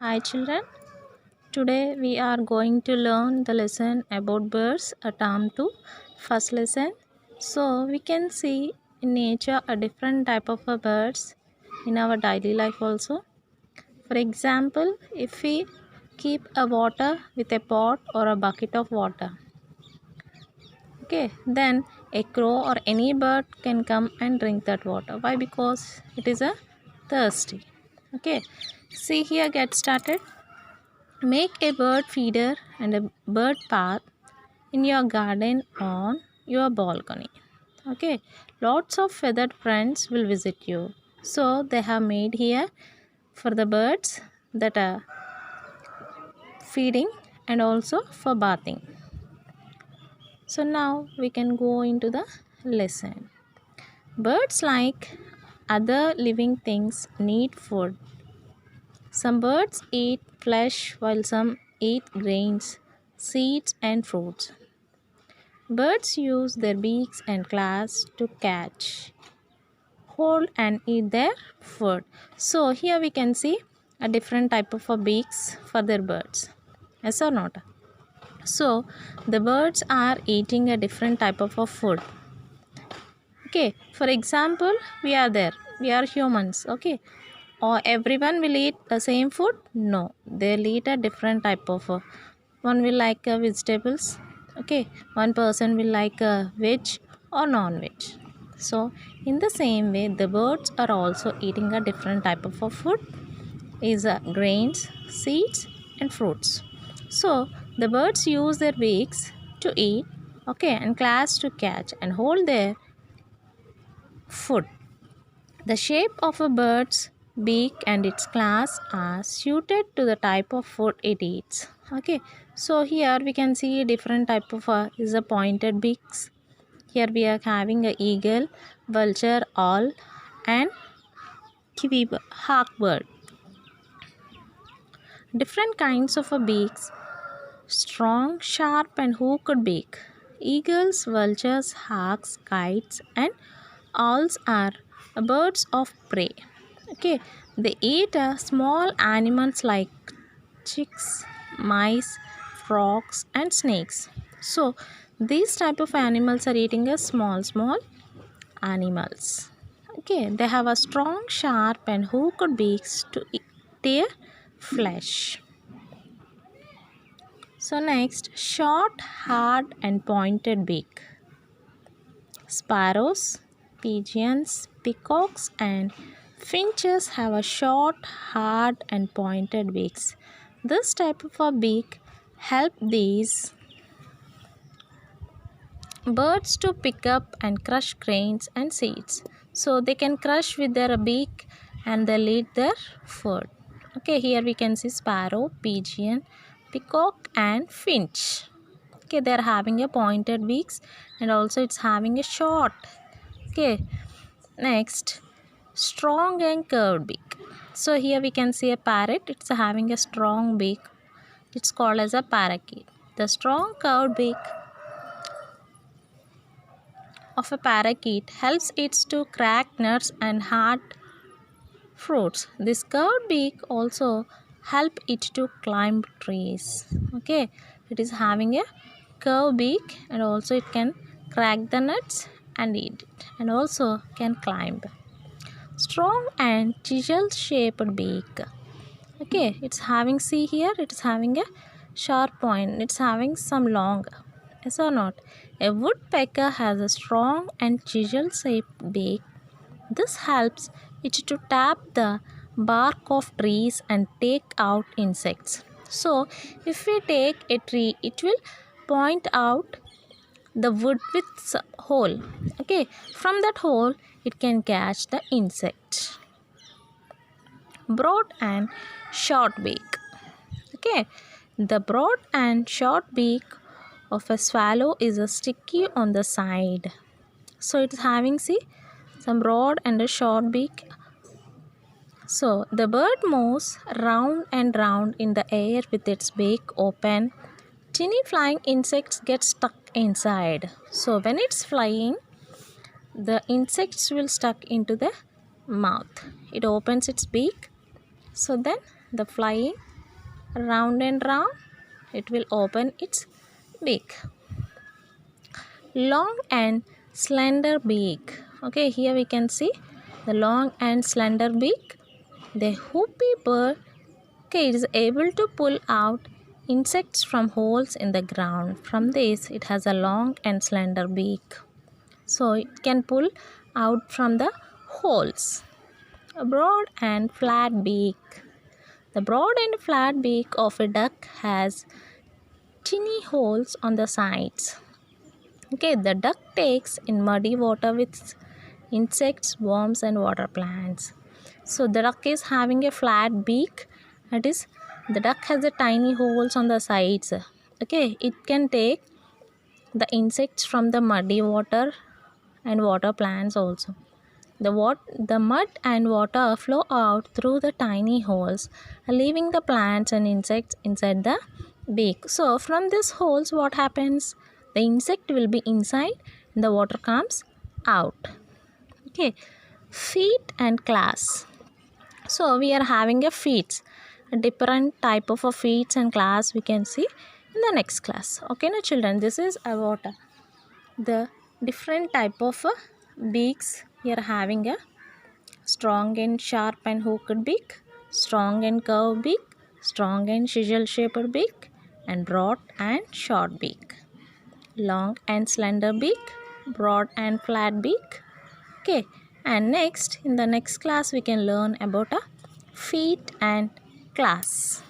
Hi children, today we are going to learn the lesson about birds, a term 2, first lesson. So we can see in nature a different type of birds in our daily life also. For example, if we keep a water with a pot or a bucket of water, okay, then a crow or any bird can come and drink that water. Why? Because it is a thirsty. Okay, see here, get started. Make a bird feeder and a bird path in your garden on your balcony. Okay, lots of feathered friends will visit you. So they have made here for the birds that are feeding and also for bathing. So now we can go into the lesson. Birds, like other living things, need food. Some birds eat flesh while some eat grains, seeds, and fruits. Birds use their beaks and claws to catch, hold, and eat their food. So here we can see a different type of beaks for their birds. Yes or not? So the birds are eating a different type of food. Okay, for example, we are there. We are humans. Okay, or everyone will eat the same food? No, they'll eat a different type of one will like vegetables. Okay, one person will like veg or non-veg. So in the same way, the birds are also eating a different type of food, is grains, seeds, and fruits. So the birds use their beaks to eat, okay, and claws to catch and hold their food. The shape of a bird's beak and its claws are suited to the type of food it eats. Okay, so here we can see different type of is a pointed beaks. Here we are having a eagle, vulture, owl, and hawk bird. Different kinds of beaks: strong, sharp, and hooked beak. Eagles, vultures, hawks, kites, and owls are birds of prey. Okay, they eat small animals like chicks, mice, frogs, and snakes. So these type of animals are eating a small animals. Okay, they have a strong, sharp, and hooked beaks to eat their flesh. So next, short, hard, and pointed beak. Sparrows, pigeons, peacocks, and finches have a short, hard, and pointed beaks. This type of a beak help these birds to pick up and crush grains and seeds. So they can crush with their beak and they'll eat their food. Okay, here we can see sparrow, pigeon, peacock, and finch. Okay, they're having a pointed beaks and also it's having a short. Okay, next, strong and curved beak. So here we can see a parrot. It's having a strong beak. It's called as a parakeet. The strong curved beak of a parakeet helps it to crack nuts and hard fruits. This curved beak also help it to climb trees. Okay, it is having a curved beak and also it can crack the nuts and eat it and also can climb. Strong and chisel shaped beak. Okay, it's having, see here, it's having a sharp point, it's having some long. Yes or not? A woodpecker has a strong and chisel shaped beak. This helps it to tap the bark of trees and take out insects. So if we take a tree, it will point out the wood with hole. Okay, from that hole it can catch the insect. Broad and short beak. Okay, the broad and short beak of a swallow is a sticky on the side. So it's having, see, some broad and a short beak. So the bird moves round and round in the air with its beak open. Tiny flying insects get stuck inside. So when it's flying, the insects will stuck into the mouth. It opens its beak. So then the flying round and round, it will open its beak. Long and slender beak. Okay, here we can see the long and slender beak. The hoopy bird, okay, it is able to pull out insects from holes in the ground. From this, it has a long and slender beak. So it can pull out from the holes. A broad and flat beak. The broad and flat beak of a duck has tiny holes on the sides. Okay, the duck takes in muddy water with insects, worms, and water plants. So the duck is having a flat beak. That is, the duck has a tiny holes on the sides. Okay, it can take the insects from the muddy water and water plants also. The mud and water flow out through the tiny holes, leaving the plants and insects inside the beak. So from these holes, what happens? The insect will be inside and the water comes out. Okay, feet and class. So we are having a different type of a feet and class we can see in the next class. Okay, now children, this is about the different type of beaks. We are having a strong and sharp and hooked beak, strong and curved beak, strong and chisel shaped beak, and broad and short beak. Long and slender beak, broad and flat beak. Okay, and next in the next class we can learn about a feet and class.